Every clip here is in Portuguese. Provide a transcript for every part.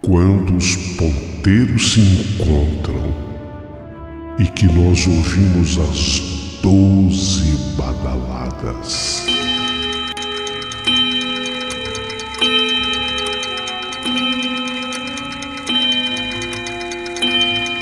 Quando os ponteiros se encontram e que nós ouvimos as 12 badaladas.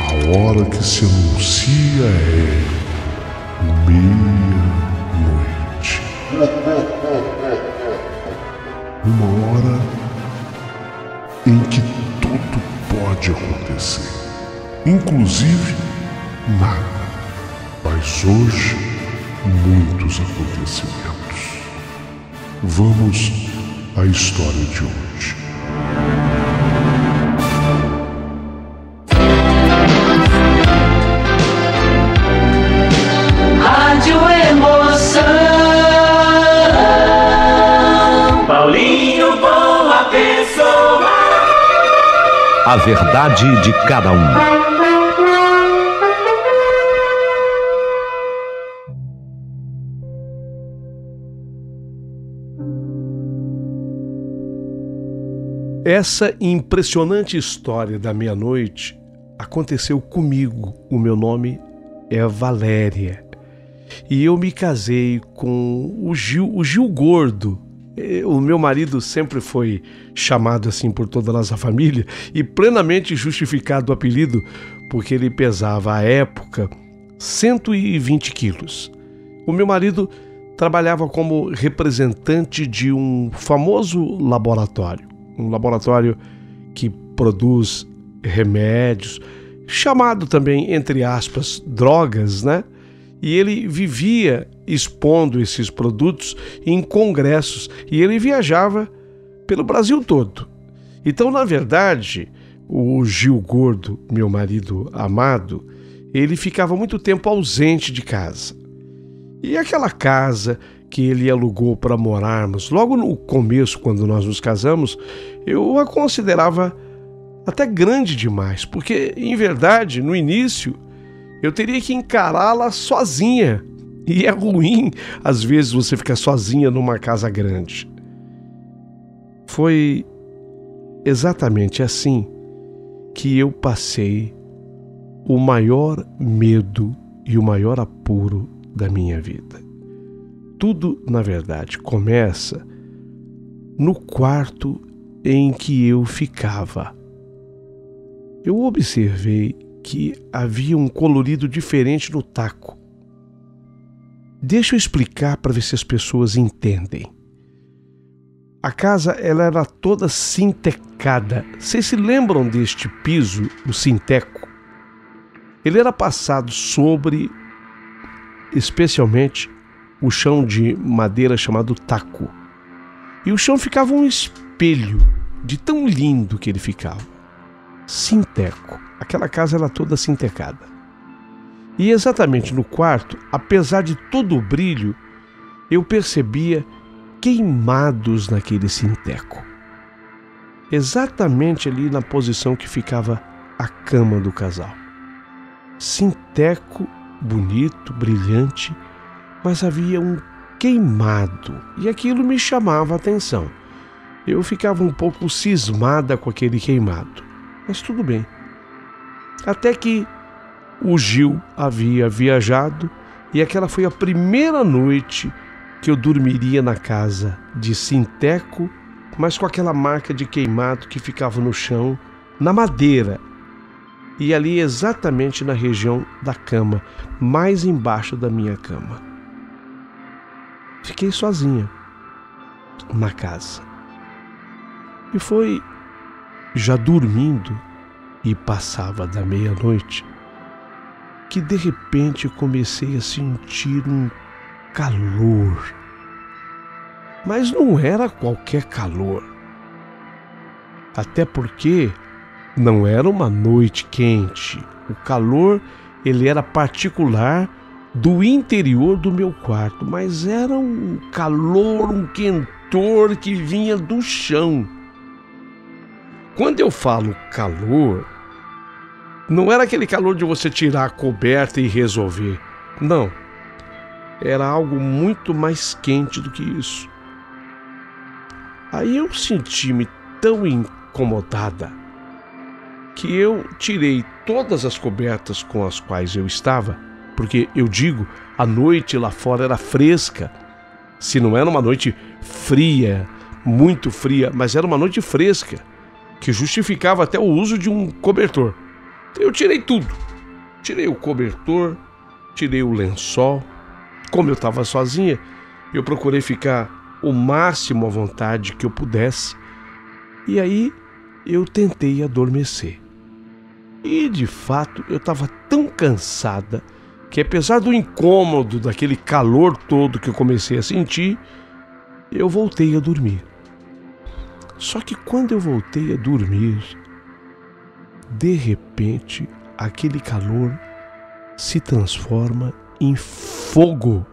A hora que se anuncia é meia-noite. Uma hora em que tudo pode acontecer, inclusive nada. Mas hoje, muitos acontecimentos. Vamos à história de hoje. Rádio Emoção, Paulinho Boa Pessoa. A verdade de cada um. Essa impressionante história da meia-noite aconteceu comigo. O meu nome é Valéria. E eu me casei com o Gil Gordo. O meu marido sempre foi chamado assim por toda a nossa família e plenamente justificado o apelido porque ele pesava, à época, 120 quilos. O meu marido trabalhava como representante de um famoso laboratório. Um laboratório que produz remédios, chamado também, entre aspas, drogas, né? E ele vivia expondo esses produtos em congressos e ele viajava pelo Brasil todo. Então, na verdade, o Gil Gordo, meu marido amado, ele ficava muito tempo ausente de casa. E aquela casa que ele alugou para morarmos, logo no começo, quando nós nos casamos, eu a considerava até grande demais, porque, em verdade, no início, eu teria que encará-la sozinha. E é ruim, às vezes, você ficar sozinha numa casa grande. Foi exatamente assim que eu passei o maior medo e o maior apuro da minha vida. Tudo, na verdade, começa no quarto em que eu ficava. Eu observei que havia um colorido diferente no taco. Deixa eu explicar para ver se as pessoas entendem. A casa ela era toda sintecada. Vocês se lembram deste piso, o sinteco? Ele era passado sobre, especialmente, o chão de madeira chamado taco. E o chão ficava um espelho de tão lindo que ele ficava. Sinteco. Aquela casa era toda sintecada. E exatamente no quarto, apesar de todo o brilho, eu percebia queimados naquele sinteco. Exatamente ali na posição que ficava a cama do casal. Sinteco, bonito, brilhante, mas havia um queimado e aquilo me chamava a atenção. Eu ficava um pouco cismada com aquele queimado, mas tudo bem. Até que o Gil havia viajado e aquela foi a primeira noite que eu dormiria na casa de sinteco, mas com aquela marca de queimado que ficava no chão, na madeira, e ali exatamente na região da cama, mais embaixo da minha cama. Fiquei sozinha na casa. E foi já dormindo e passava da meia-noite que de repente eu comecei a sentir um calor. Mas não era qualquer calor. Até porque não era uma noite quente. O calor, ele era particular do interior do meu quarto, mas era um calor, um quentor que vinha do chão. Quando eu falo calor, não era aquele calor de você tirar a coberta e resolver. Não. Era algo muito mais quente do que isso. Aí eu senti-me tão incomodada que eu tirei todas as cobertas com as quais eu estava, porque eu digo, a noite lá fora era fresca. Se não era uma noite fria, muito fria, mas era uma noite fresca, que justificava até o uso de um cobertor. Eu tirei tudo. Tirei o cobertor, tirei o lençol. Como eu estava sozinha, eu procurei ficar o máximo à vontade que eu pudesse. E aí eu tentei adormecer. E de fato eu estava tão cansada que, apesar do incômodo, daquele calor todo que eu comecei a sentir, eu voltei a dormir. Só que quando eu voltei a dormir, de repente, aquele calor se transforma em fogo.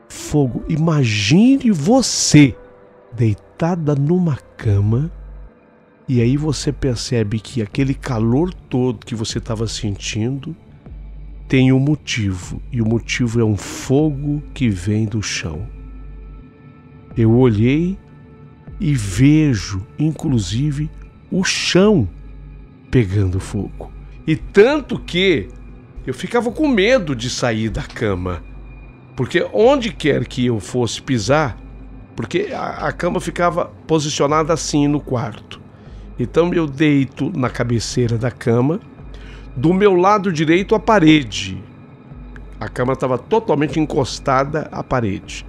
Fogo. Imagine você deitada numa cama e aí você percebe que aquele calor todo que você estava sentindo tem um motivo, e o motivo é um fogo que vem do chão. Eu olhei e vejo, inclusive, o chão pegando fogo. E tanto que eu ficava com medo de sair da cama, porque onde quer que eu fosse pisar, porque a cama ficava posicionada assim no quarto. Então eu deito na cabeceira da cama, do meu lado direito a parede. A cama estava totalmente encostada à parede.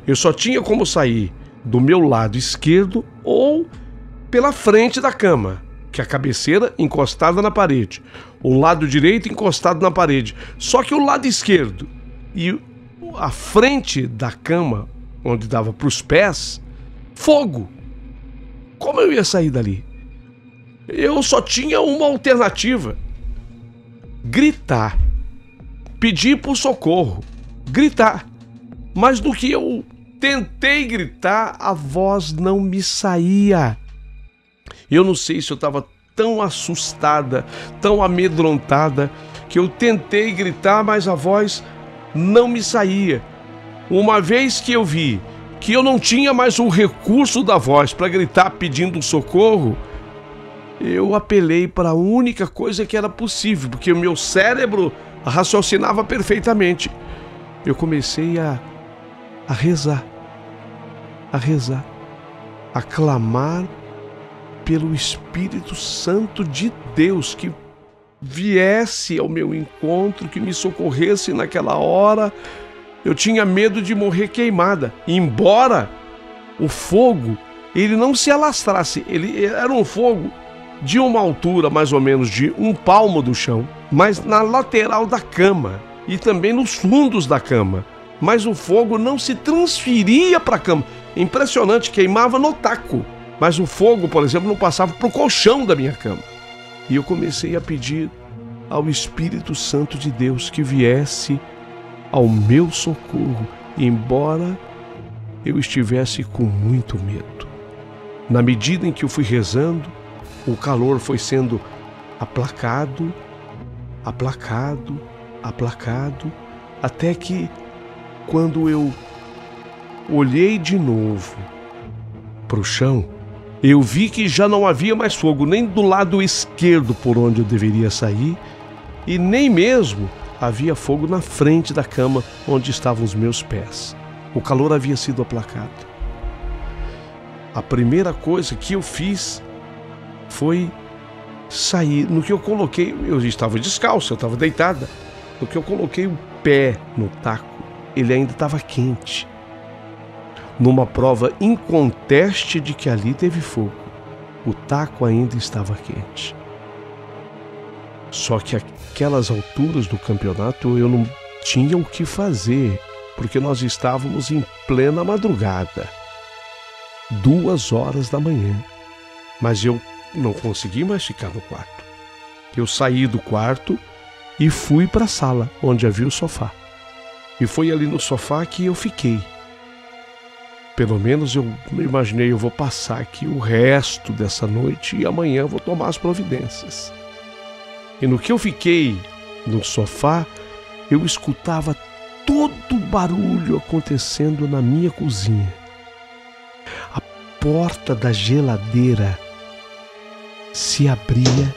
Eu só tinha como sair do meu lado esquerdo ou pela frente da cama, que é a cabeceira encostada na parede, o lado direito encostado na parede. Só que o lado esquerdo e a frente da cama, onde dava para os pés, fogo. Como eu ia sair dali? Eu só tinha uma alternativa: gritar, pedir por socorro, gritar. Mas do que eu tentei gritar, a voz não me saía. Eu não sei se eu estava tão assustada, tão amedrontada, que eu tentei gritar, mas a voz não me saía. Uma vez que eu vi que eu não tinha mais o recurso da voz para gritar pedindo socorro, eu apelei para a única coisa que era possível, porque o meu cérebro raciocinava perfeitamente. Eu comecei a rezar, a clamar pelo Espírito Santo de Deus que viesse ao meu encontro, que me socorresse naquela hora. Eu tinha medo de morrer queimada, embora o fogo ele não se alastrasse, ele era um fogo de uma altura mais ou menos de um palmo do chão, mas na lateral da cama e também nos fundos da cama. Mas o fogo não se transferia para a cama. Impressionante, queimava no taco. Mas o fogo, por exemplo, não passava para o colchão da minha cama. E eu comecei a pedir ao Espírito Santo de Deus que viesse ao meu socorro, embora eu estivesse com muito medo. Na medida em que eu fui rezando, o calor foi sendo aplacado, até que, quando eu olhei de novo para o chão, eu vi que já não havia mais fogo, nem do lado esquerdo por onde eu deveria sair, e nem mesmo havia fogo na frente da cama onde estavam os meus pés. O calor havia sido aplacado. A primeira coisa que eu fiz foi sair. No que eu coloquei, eu estava descalço, eu estava deitada. No que eu coloquei o pé no taco, ele ainda estava quente. Numa prova inconteste de que ali teve fogo, o taco ainda estava quente. Só que aquelas alturas do campeonato eu não tinha o que fazer, porque nós estávamos em plena madrugada, 2h da manhã. Mas eu não consegui mais ficar no quarto. Eu saí do quarto e fui para a sala, onde havia o sofá. E foi ali no sofá que eu fiquei. Pelo menos eu imaginei, eu vou passar aqui o resto dessa noite e amanhã eu vou tomar as providências. E no que eu fiquei no sofá, eu escutava todo o barulho acontecendo na minha cozinha. A porta da geladeira se abria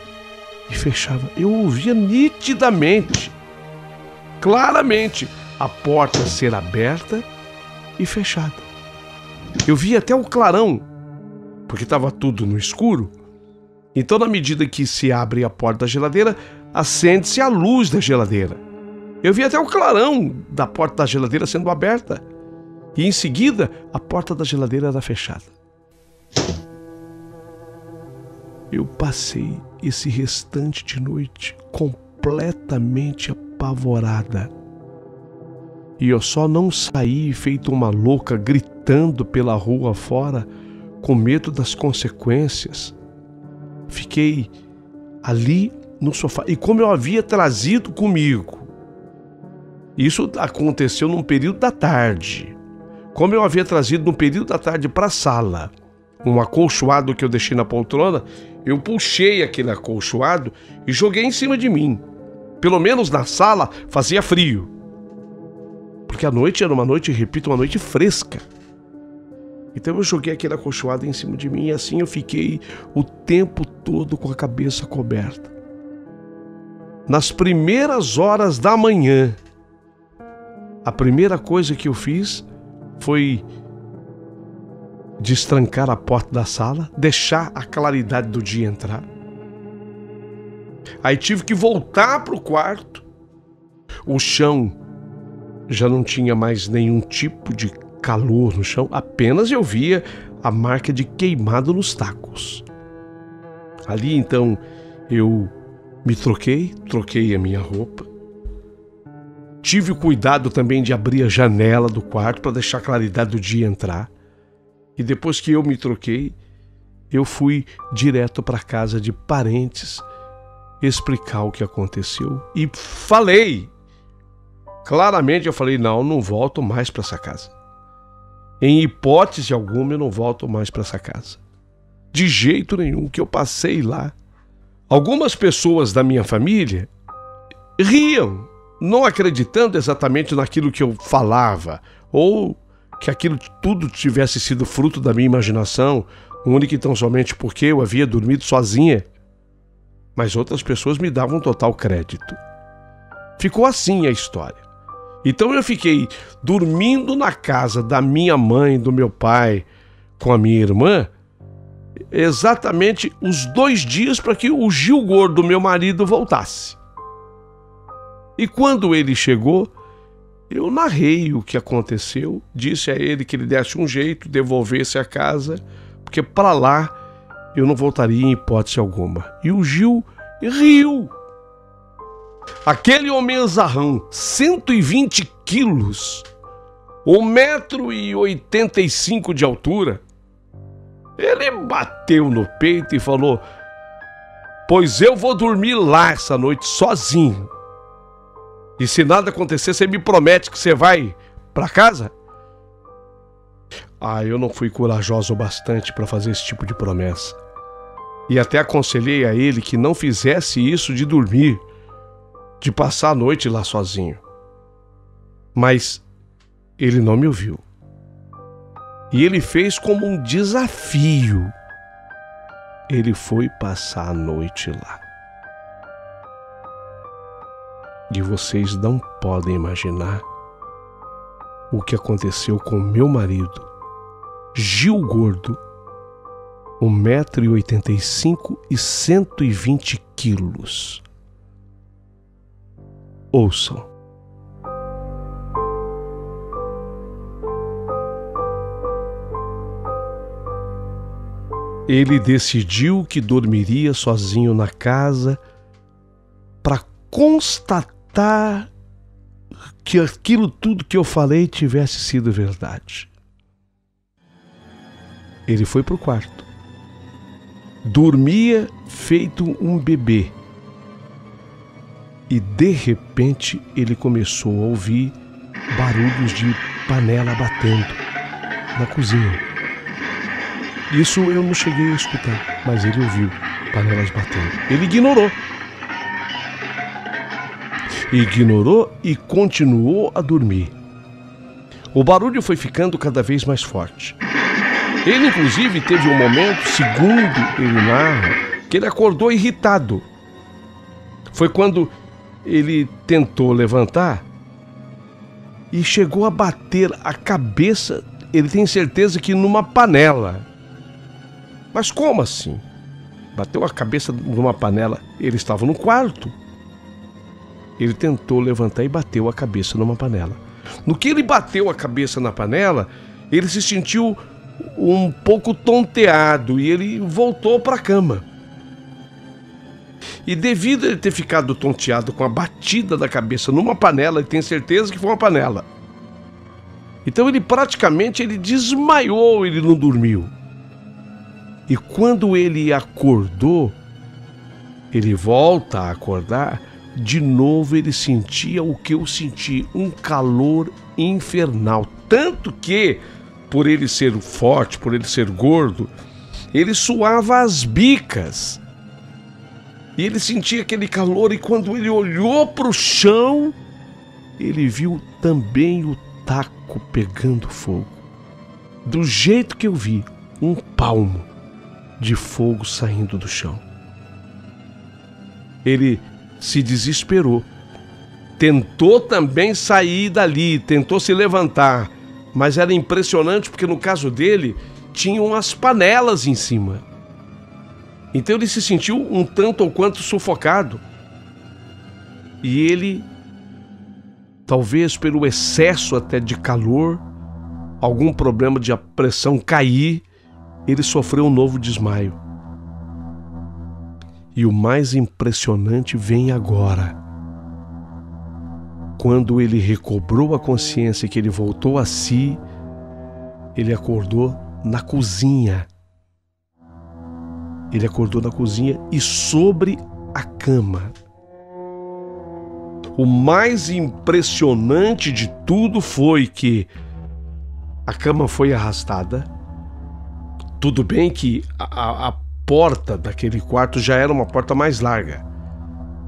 e fechava. Eu ouvia nitidamente, claramente, a porta ser aberta e fechada. Eu via até o clarão, porque estava tudo no escuro. Então, na medida que se abre a porta da geladeira, acende-se a luz da geladeira. Eu via até o clarão da porta da geladeira sendo aberta. E em seguida, a porta da geladeira era fechada. Eu passei esse restante de noite completamente apavorada. E eu só não saí feito uma louca gritando pela rua fora com medo das consequências. Fiquei ali no sofá. E como eu havia trazido comigo, isso aconteceu num período da tarde. Como eu havia trazido no período da tarde para a sala um acolchoado que eu deixei na poltrona, eu puxei aquele acolchoado e joguei em cima de mim. Pelo menos na sala fazia frio. Porque a noite era uma noite, repito, uma noite fresca. Então eu joguei aquele acolchoado em cima de mim e assim eu fiquei o tempo todo com a cabeça coberta. Nas primeiras horas da manhã, a primeira coisa que eu fiz foi destrancar a porta da sala, deixar a claridade do dia entrar. Aí tive que voltar para o quarto. O chão já não tinha mais nenhum tipo de calor no chão, apenas eu via a marca de queimado nos tacos. Ali então eu me troquei a minha roupa. Tive o cuidado também de abrir a janela do quarto para deixar a claridade do dia entrar. E depois que eu me troquei, eu fui direto para a casa de parentes explicar o que aconteceu. E falei, claramente eu falei, não volto mais para essa casa. Em hipótese alguma eu não volto mais para essa casa. De jeito nenhum, que eu passei lá. Algumas pessoas da minha família riam, não acreditando exatamente naquilo que eu falava, ou que aquilo tudo tivesse sido fruto da minha imaginação, única e tão somente porque eu havia dormido sozinha. Mas outras pessoas me davam total crédito. Ficou assim a história. Então eu fiquei dormindo na casa da minha mãe, do meu pai, com a minha irmã, exatamente os 2 dias para que o Gil Gordo, meu marido, voltasse. E quando ele chegou, eu narrei o que aconteceu, disse a ele que ele desse um jeito, devolvesse a casa, porque para lá eu não voltaria em hipótese alguma. E o Gil riu. Aquele homenzarrão, 120 quilos, 1,85 m de altura, ele bateu no peito e falou: pois eu vou dormir lá essa noite sozinho. E se nada acontecer, você me promete que você vai para casa? Eu não fui corajoso o bastante para fazer esse tipo de promessa. E até aconselhei a ele que não fizesse isso de dormir, de passar a noite lá sozinho. Mas ele não me ouviu. E ele fez como um desafio. Ele foi passar a noite lá. E vocês não podem imaginar o que aconteceu com meu marido, Gil Gordo, 1,85 m e 120 quilos. Ouçam. Ele decidiu que dormiria sozinho na casa para constatar que aquilo tudo que eu falei tivesse sido verdade. Ele foi para o quarto. Dormia feito um bebê. E de repente ele começou a ouvir barulhos de panela batendo na cozinha. Isso eu não cheguei a escutar, mas ele ouviu panelas batendo. Ele ignorou. Ignorou e continuou a dormir. O barulho foi ficando cada vez mais forte. Ele, inclusive, teve um momento, segundo ele narra, que que ele acordou irritado. Foi quando ele tentou levantar e chegou a bater a cabeça, ele tem certeza que numa panela. Mas como assim? Bateu a cabeça numa panela? Ele estava no quarto. Ele tentou levantar e bateu a cabeça numa panela. No que ele bateu a cabeça na panela, ele se sentiu um pouco tonteado e ele voltou para a cama. E devido a ele ter ficado tonteado com a batida da cabeça numa panela, ele tem certeza que foi uma panela. Então ele praticamente desmaiou, ele não dormiu. E quando ele acordou, ele volta a acordar, de novo ele sentia o que eu senti, um calor infernal. Tanto que, por ele ser forte, por ele ser gordo, ele suava as bicas. E ele sentia aquele calor, e quando ele olhou para o chão, ele viu também o taco pegando fogo. Do jeito que eu vi, um palmo de fogo saindo do chão. Ele se desesperou. Tentou também sair dali, tentou se levantar, mas era impressionante porque no caso dele, tinham as panelas em cima. Então ele se sentiu um tanto ou quanto sufocado. E ele, talvez pelo excesso até de calor, algum problema de a pressão cair, ele sofreu um novo desmaio. E o mais impressionante vem agora. Quando ele recobrou a consciência, que ele voltou a si, ele acordou na cozinha. Ele acordou na cozinha e sobre a cama. O mais impressionante de tudo foi que a cama foi arrastada. Tudo bem que a porta daquele quarto já era uma porta mais larga,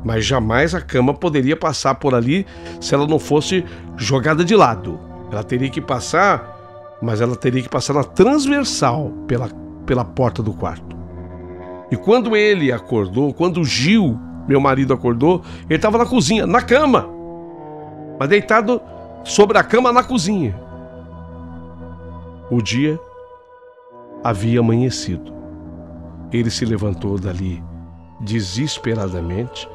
mas jamais a cama poderia passar por ali se ela não fosse jogada de lado. Ela teria que passar, mas ela teria que passar na transversal pela porta do quarto. E quando ele acordou, quando o Gil, meu marido, acordou, ele estava na cozinha, na cama, mas deitado sobre a cama na cozinha. O dia havia amanhecido. Ele se levantou dali desesperadamente.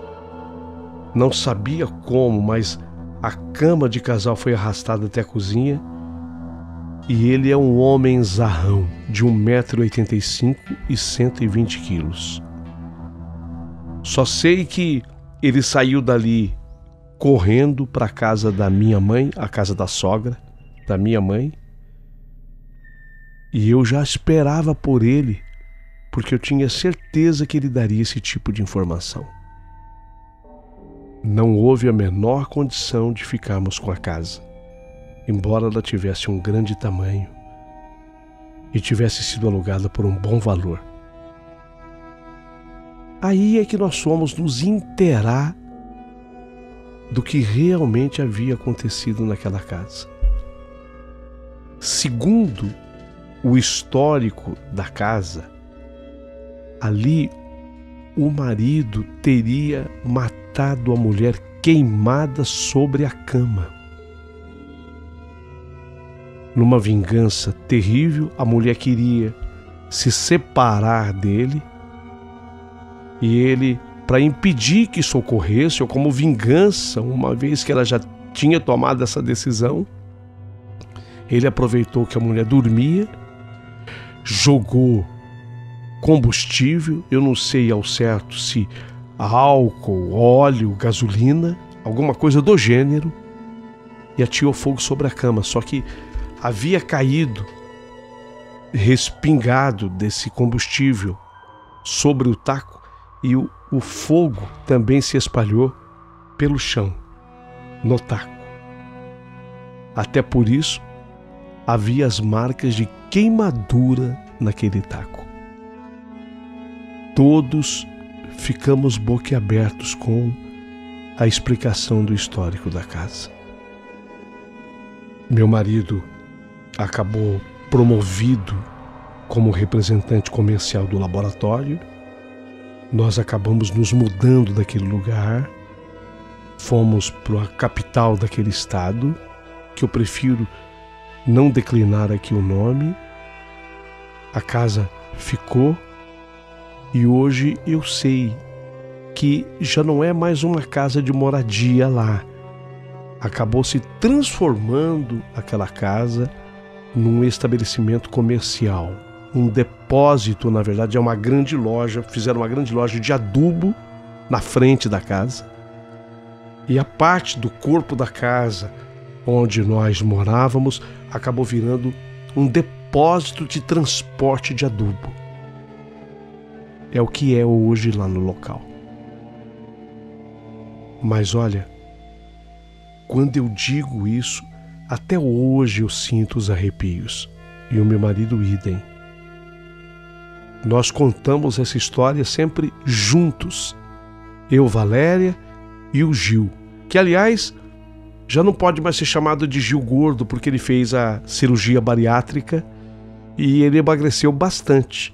Não sabia como, mas a cama de casal foi arrastada até a cozinha. E ele é um homem zarrão, de 1,85 m e 120 quilos. Só sei que ele saiu dali correndo para a casa da minha mãe, a casa da sogra da minha mãe. E eu já esperava por ele, porque eu tinha certeza que ele daria esse tipo de informação. Não houve a menor condição de ficarmos com a casa, embora ela tivesse um grande tamanho e tivesse sido alugada por um bom valor. Aí é que nós fomos nos inteirar do que realmente havia acontecido naquela casa. Segundo o histórico da casa, ali o marido teria matado a mulher queimada sobre a cama. Numa vingança terrível, a mulher queria se separar dele e ele, para impedir que isso ocorresse, ou como vingança, uma vez que ela já tinha tomado essa decisão, ele aproveitou que a mulher dormia, jogou combustível, eu não sei ao certo se álcool, óleo, gasolina, alguma coisa do gênero, e ateou fogo sobre a cama. Só que havia caído, respingado desse combustível sobre o taco, e o fogo também se espalhou pelo chão, no taco. Até por isso, havia as marcas de queimadura naquele taco. Todos ficamos boquiabertos com a explicação do histórico da casa. Meu marido acabou promovido como representante comercial do laboratório. Nós acabamos nos mudando daquele lugar, fomos para a capital daquele estado, que eu prefiro não declinar aqui o nome. A casa ficou e hoje eu sei que já não é mais uma casa de moradia lá. Acabou se transformando aquela casa num estabelecimento comercial. Um depósito, na verdade, é uma grande loja. Fizeram uma grande loja de adubo na frente da casa. E a parte do corpo da casa onde nós morávamos acabou virando um depósito de transporte de adubo. É o que é hoje lá no local. Mas olha, quando eu digo isso, até hoje eu sinto os arrepios. E o meu marido idem. Nós contamos essa história sempre juntos. Eu, Valéria e o Gil, que aliás já não pode mais ser chamado de Gil Gordo porque ele fez a cirurgia bariátrica e ele emagreceu bastante.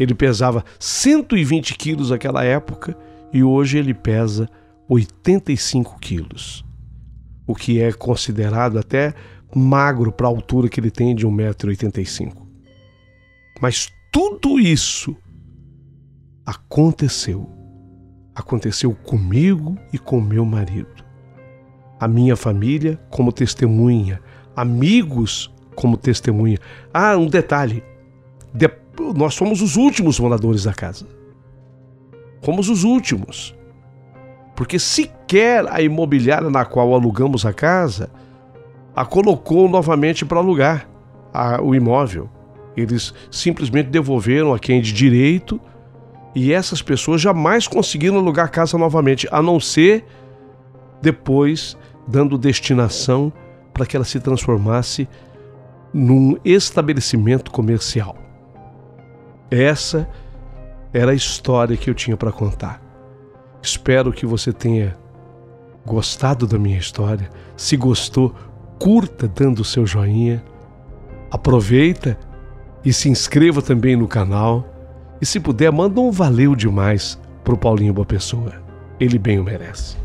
Ele pesava 120 quilos naquela época e hoje ele pesa 85 quilos, o que é considerado até magro para a altura que ele tem de 1,85 m. Mas tudo isso aconteceu comigo e com meu marido. A minha família como testemunha, amigos como testemunha. Ah, um detalhe, nós fomos os últimos moradores da casa. Fomos os últimos. Porque sequer a imobiliária na qual alugamos a casa a colocou novamente para alugar o imóvel. Eles simplesmente devolveram a quem de direito e essas pessoas jamais conseguiram alugar a casa novamente, a não ser depois dando destinação para que ela se transformasse num estabelecimento comercial. Essa era a história que eu tinha para contar. Espero que você tenha gostado da minha história. Se gostou, curta dando o seu joinha, aproveita e se inscreva também no canal. E se puder, manda um valeu demais pro Paulinho Boa Pessoa. Ele bem o merece.